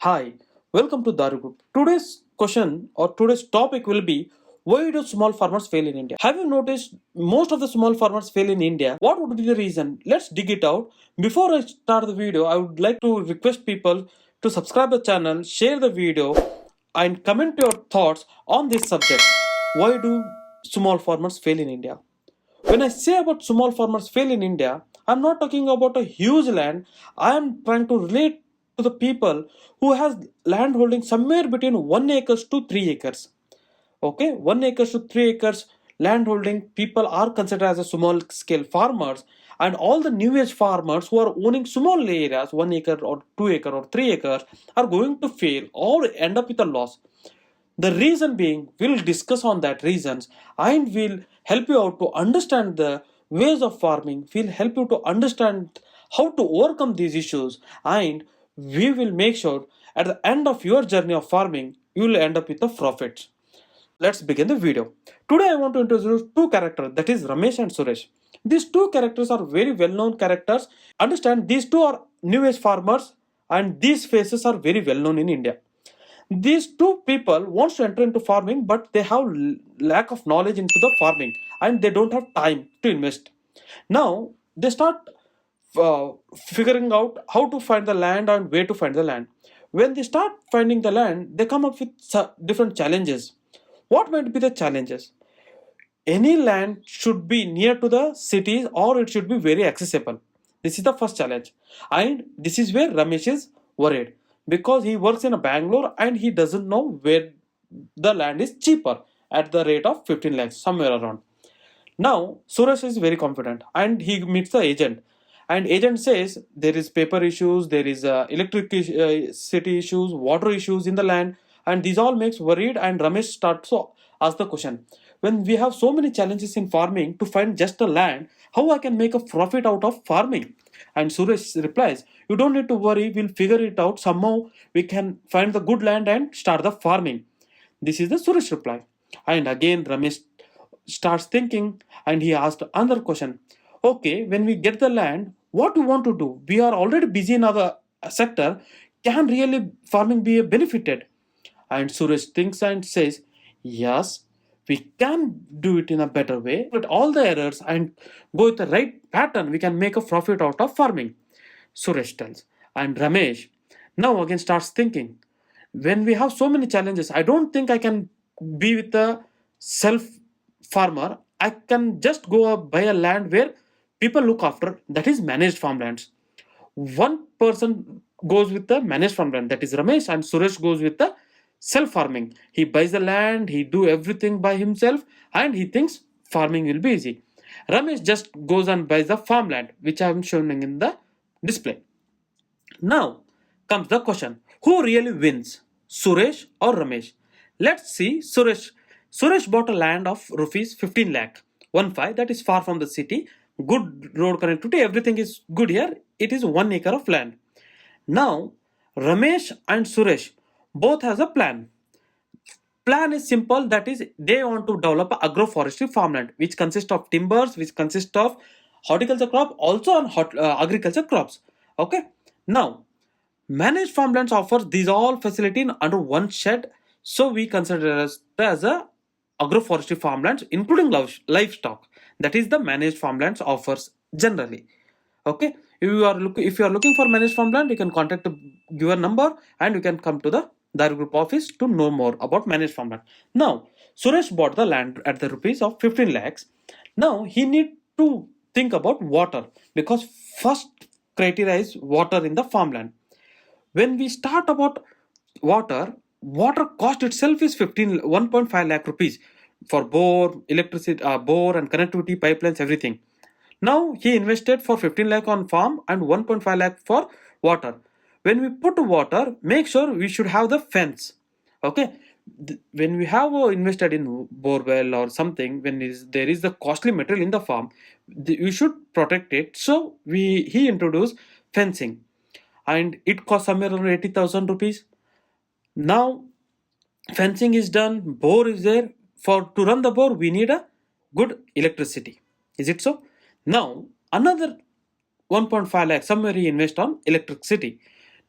Hi, welcome to Darvi Group. Today's question or today's topic will be, why do small farmers fail in India? Have you noticed most of the small farmers fail in India? What would be the reason? Let's dig it out. Before I start the video, I would like to request people to subscribe the channel, share the video, and comment your thoughts on this subject. Why do small farmers fail in India? When I say about small farmers fail in India, I'm not talking about a huge land. I am trying to relate to the people who has land holding somewhere between 1 acres to 3 acres. Okay, 1 acres to 3 acres land holding people are considered as a small scale farmers, and all the new age farmers who are owning small areas, 1 acre or 2 acre or 3 acres, are going to fail or end up with a loss. The reason being, we'll discuss on that reasons and we'll help you out to understand the ways of farming. We'll help you to understand how to overcome these issues, and we will make sure at the end of your journey of farming, you will end up with a profit. Let's begin the video. Today I want to introduce two characters, that is Ramesh and Suresh. These two characters are very well known characters. Understand, these two are new age farmers and these faces are very well known in India. These two people wants to enter into farming, but they have lack of knowledge into the farming and they don't have time to invest. Now they start figuring out how to find the land and where to find the land. When they start finding the land, they come up with different challenges. What might be the challenges? Any land should be near to the cities or it should be very accessible. This is the first challenge, and this is where Ramesh is worried because he works in a Bangalore and he doesn't know where the land is cheaper at the rate of 15 lakhs somewhere around. Now Suresh is very confident and he meets the agent, and agent says there is paper issues, there is electricity issues, water issues in the land, and these all makes worried. And Ramesh starts to ask the question, when we have so many challenges in farming to find just a land, how I can make a profit out of farming? And Suresh replies, you don't need to worry, we'll figure it out somehow. We can find the good land and start the farming. This is the Suresh reply. And again Ramesh starts thinking and he asked another question. Okay, when we get the land, what we want to do? We are already busy in other sector. Can really farming be benefited? And Suresh thinks and says, yes, we can do it in a better way. With all the errors and go with the right pattern, we can make a profit out of farming. Suresh tells. And Ramesh now again starts thinking, when we have so many challenges, I don't think I can be with the self farmer. I can just go buy a land where people look after, that is managed farmlands. One person goes with the managed farmland, that is Ramesh, and Suresh goes with the self farming. He buys the land, he do everything by himself, and he thinks farming will be easy. Ramesh just goes and buys the farmland, which I am showing in the display. Now comes the question, who really wins, Suresh or Ramesh? Let's see. Suresh bought a land of rupees 15 lakh, 1 5, that is far from the city, good road connectivity, everything is good here. It is 1 acre of land. Now Ramesh and Suresh both has a plan. Plan is simple, that is they want to develop a agroforestry farmland which consists of timbers, which consists of horticulture crop, also on agriculture crops. Okay. Now managed farmlands offers these all facility in under one shed, so we consider as a agroforestry farmlands including livestock. That is the managed farmlands offers generally. Okay, if you are looking for managed farmland, you can contact the given number and you can come to the DarviGroup office to know more about managed farmland. Now Suresh bought the land at the rupees of 15 lakhs. Now he need to think about water, because first criteria is water in the farmland. When we start about water cost itself is 1.5 lakh rupees for bore, electricity, bore and connectivity, pipelines, everything. Now he invested for 15 lakh on farm and 1.5 lakh for water. When we put water, make sure we should have the fence. Okay. When we have invested in borewell or something, there is the costly material in the farm, we should protect it. So he introduced fencing, and it cost somewhere around 80,000 rupees. Now fencing is done, bore is there. For to run the bore, we need a good electricity. Is it so? Now another 1.5 lakh somewhere he invest on electricity.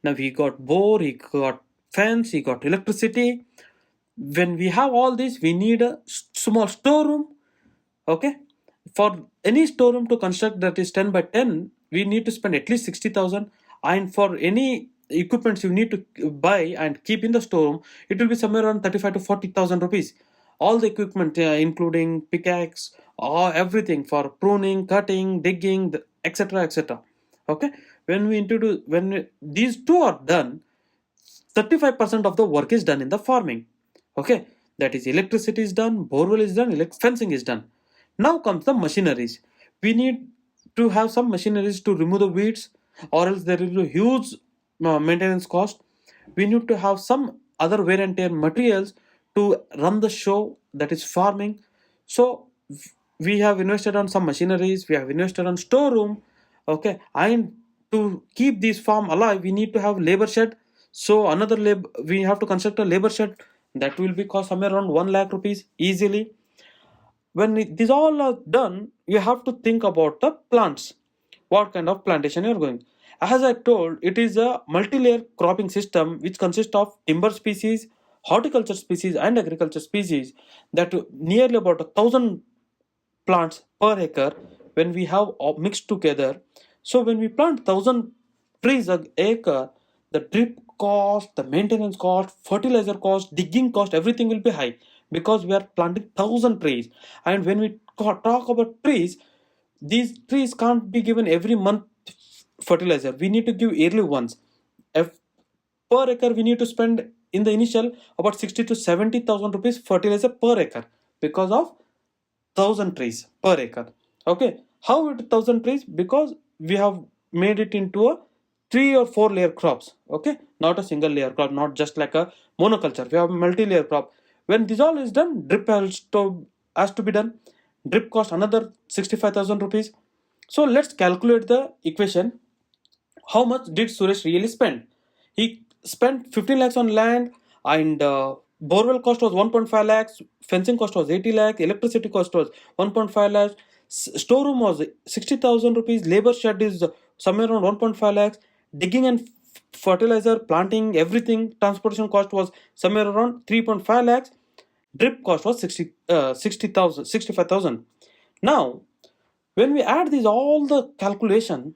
Now he got bore, he got fence, he got electricity. When we have all this, we need a small storeroom. Okay, for any storeroom to construct that is 10 by 10, we need to spend at least 60,000. And for any equipments you need to buy and keep in the storeroom, it will be somewhere around 35 to 40,000 rupees. All the equipment, including pickaxe, or everything for pruning, cutting, digging, etc., etc. Okay, these two are done, 35% of the work is done in the farming. Okay, that is electricity is done, borewell is done, fencing is done. Now comes the machineries. We need to have some machineries to remove the weeds, or else there is a huge maintenance cost. We need to have some other wear and tear materials to run the show, that is farming. So we have invested on some machineries, we have invested on storeroom. Okay, and to keep this farm alive, we need to have labor shed. So another we have to construct a labor shed, that will be cost somewhere around 1 lakh rupees easily. When these all are done, you have to think about the plants, what kind of plantation you're going. As I told, it is a multi-layer cropping system which consists of timber species, horticulture species and agriculture species, that nearly about 1,000 plants per acre when we have all mixed together. So when we plant 1,000 trees a acre, the drip cost, the maintenance cost, fertilizer cost, digging cost, everything will be high, because we are planting 1,000 trees. And when we talk about trees, these trees can't be given every month fertilizer. We need to give yearly once. If per acre we need to spend in the initial about 60 to 70,000 rupees fertilizer per acre, because of 1,000 trees per acre. Okay, how it 1,000 trees? Because we have made it into a 3 or 4 layer crops. Okay, not a single layer crop, not just like a monoculture. We have multi-layer crop. When this all is done, drip has to be done. Drip cost another 65,000 rupees. So let's calculate the equation. How much did Suresh really spend? He spent 15 lakhs on land, and borewell cost was 1.5 lakhs, fencing cost was 80 lakhs, electricity cost was 1.5 lakhs, storeroom was 60,000 rupees, labor shed is somewhere around 1.5 lakhs, digging and fertilizer, planting, everything, transportation cost was somewhere around 3.5 lakhs, drip cost was 60,000, 65,000. Now, when we add these all the calculation,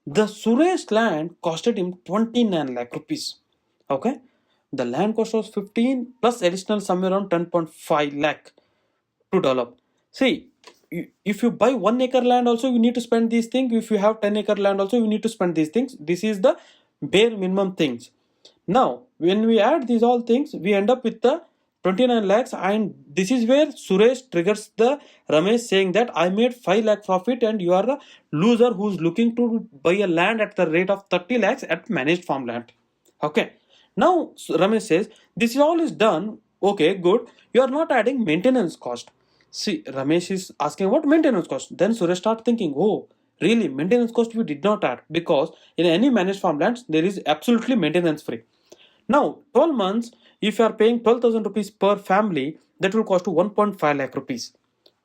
the Suresh land costed him 29 lakh rupees. Okay, the land cost was 15 plus additional somewhere around 10.5 lakh to develop. See, if you buy 1 acre land also, you need to spend these things. If you have 10 acre land also, you need to spend these things. This is the bare minimum things. Now, when we add these all things, we end up with the 29 lakhs, and this is where Suresh triggers the Ramesh saying that I made 5 lakh profit and you are a loser who's looking to buy a land at the rate of 30 lakhs at managed farmland. Okay. Now Ramesh says this is all is done. Okay, good. You are not adding maintenance cost. See, Ramesh is asking about maintenance cost. Then Suresh start thinking, oh, really, maintenance cost we did not add, because in any managed farmlands there is absolutely maintenance free. Now, 12 months, if you are paying 12,000 rupees per family, that will cost you 1.5 lakh rupees.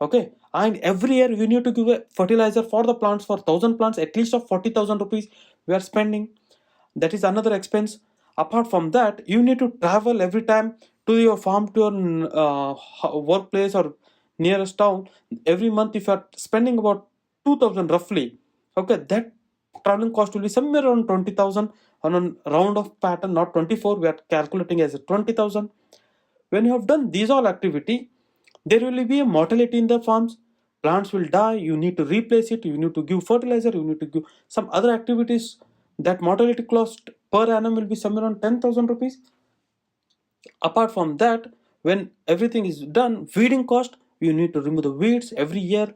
Okay, and every year you need to give a fertilizer for the plants, for 1,000 plants, at least of 40,000 rupees we are spending. That is another expense. Apart from that, you need to travel every time to your farm, to your workplace or nearest town. Every month, if you are spending about 2,000 roughly, okay, that traveling cost will be somewhere around 20,000 on a round of pattern, not 24. We are calculating as a 20,000. When you have done these all activity, there will be a mortality in the farms. Plants will die. You need to replace it. You need to give fertilizer. You need to give some other activities. That mortality cost per annum will be somewhere around 10,000 rupees. Apart from that, when everything is done, weeding cost, you need to remove the weeds every year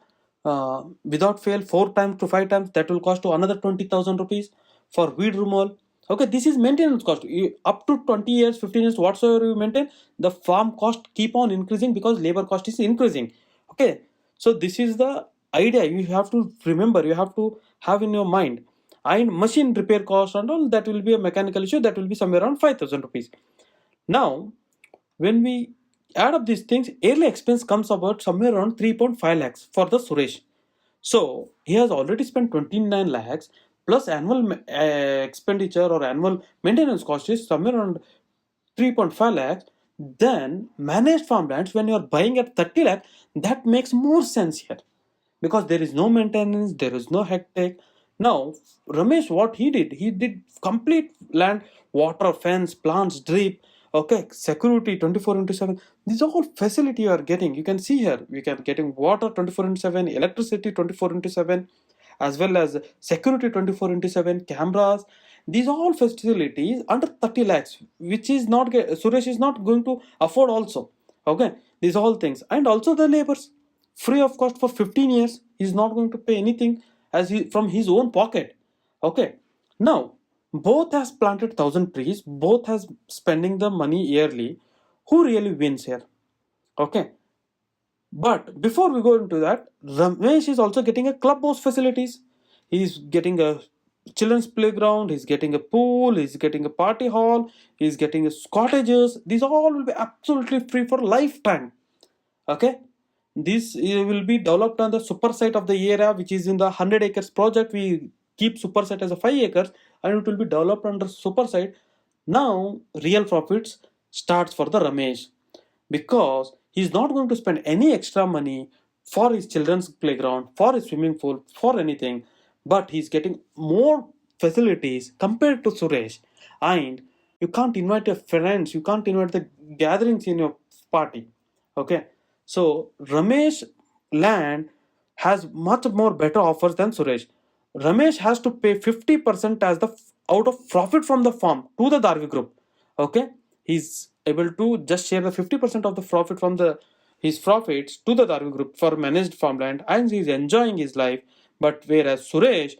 without fail 4 times to 5 times. That will cost to another 20,000 rupees for weed removal. Okay, this is maintenance cost. Up to 20 years, 15 years, whatsoever you maintain, the farm cost keep on increasing because labor cost is increasing. Okay, so this is the idea you have to remember, you have to have in your mind. And machine repair cost and all, that will be a mechanical issue, that will be somewhere around 5,000 rupees. Now, when we add up these things, yearly expense comes about somewhere around 3.5 lakhs for the Suresh. So he has already spent 29 lakhs. plus annual expenditure or annual maintenance cost is somewhere around 3.5 lakhs, then managed farmlands, when you are buying at 30 lakhs, that makes more sense here because there is no maintenance, there is no hectic. Now, Ramesh, what he did complete land, water, fence, plants, drip, okay, security 24 into 7. These are all facility you are getting. You can see here, we can getting water 24 into 7, electricity 24 into 7, as well as security 24 into 7, cameras. These are all facilities under 30 lakhs, which is not, Suresh is not going to afford also. Okay, these all things. And also the labors free of cost for 15 years. He's not going to pay anything as he from his own pocket. Okay, now both has planted 1,000 trees, both has spending the money yearly. Who really wins here? Okay, but before we go into that, Ramesh is also getting a clubhouse facilities. He's getting a children's playground, he's getting a pool, he's getting a party hall, he's getting a cottages. These all will be absolutely free for lifetime. Okay, this will be developed on the super site of the area, which is in the 100 acres project. We keep super site as a 5 acres, and it will be developed under super site. Now real profits starts for the Ramesh, because he's not going to spend any extra money for his children's playground, for his swimming pool, for anything, but he's getting more facilities compared to Suresh. And you can't invite your friends, you can't invite the gatherings in your party. Okay, so Ramesh land has much more better offers than Suresh. Ramesh has to pay 50% as the out of profit from the farm to the Darvi Group. Okay, he's able to just share the 50% of the profit from the his profits to the Darvi Group for managed farmland, and he's enjoying his life. But whereas Suresh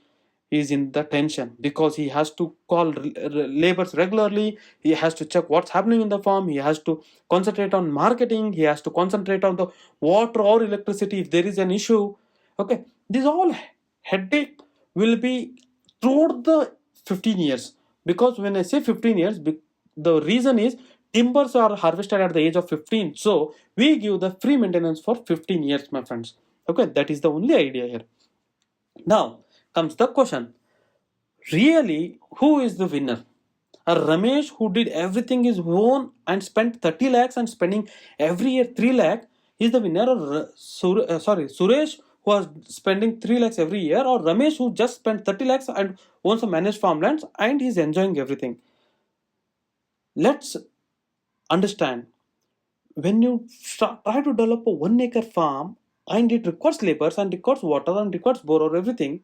is in the tension because he has to call labors regularly, he has to check what's happening in the farm, he has to concentrate on marketing, he has to concentrate on the water or electricity if there is an issue. Okay, this all headache will be throughout the 15 years. Because when I say 15 years, the reason is timbers are harvested at the age of 15, so we give the free maintenance for 15 years, my friends. Okay, that is the only idea here. Now comes the question, really, who is the winner? A Ramesh who did everything his own and spent 30 lakhs and spending every year 3 lakh is the winner, or Suresh who was spending 3 lakhs every year, or Ramesh who just spent 30 lakhs and owns a managed farmlands and he's enjoying everything. Let's understand, when you try to develop a 1 acre farm and it requires labors and requires water and requires bore or everything,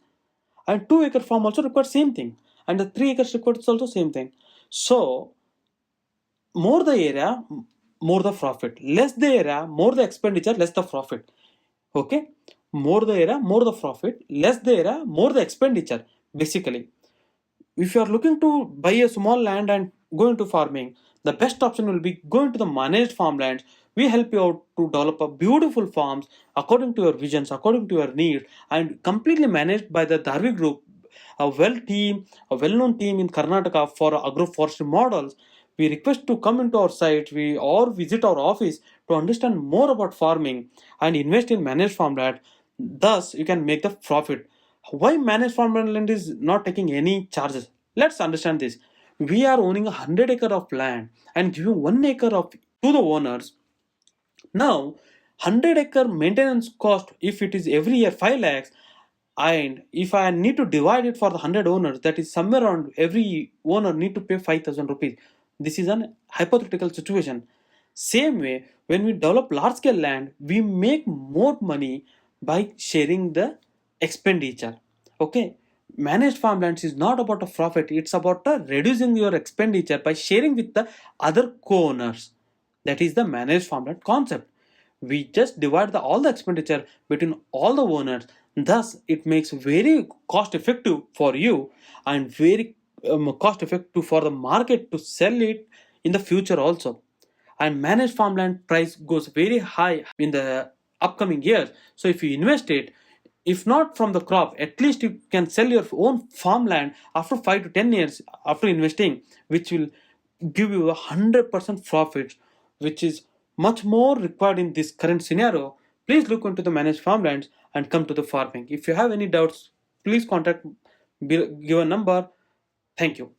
and 2 acre farm also requires same thing, and the 3 acres requires also same thing. So more the area, more the profit, less the area, more the expenditure, less the profit. Okay, more the area, more the profit, less the area, more the expenditure. Basically, if you are looking to buy a small land and go into farming, the best option will be going to the managed farmlands. We help you out to develop a beautiful farms according to your visions, according to your needs, and completely managed by the Darvi Group, a well-known team in Karnataka for agroforestry models. We request to come into our site, we or visit our office to understand more about farming and invest in managed farmland. Thus, you can make the profit. Why managed farmland is not taking any charges? Let's understand this. We are owning 100 acre of land and giving 1 acre of to the owners. Now, 100 acre maintenance cost, if it is every year 5 lakhs, and if I need to divide it for the 100 owners, that is somewhere around every owner need to pay 5,000 rupees. This is an hypothetical situation. Same way, when we develop large scale land, we make more money by sharing the expenditure. Okay, managed farmlands is not about a profit, it's about reducing your expenditure by sharing with the other co-owners. That is the managed farmland concept. We just divide all the expenditure between all the owners. Thus it makes very cost effective for you and very cost effective for the market to sell it in the future also. And managed farmland price goes very high in the upcoming years. So if you invest it, if not from the crop, at least you can sell your own farmland after 5 to 10 years after investing, which will give you 100% profit, which is much more required in this current scenario. Please look into the managed farmlands and come to the farming. If you have any doubts, please contact give a number. Thank you.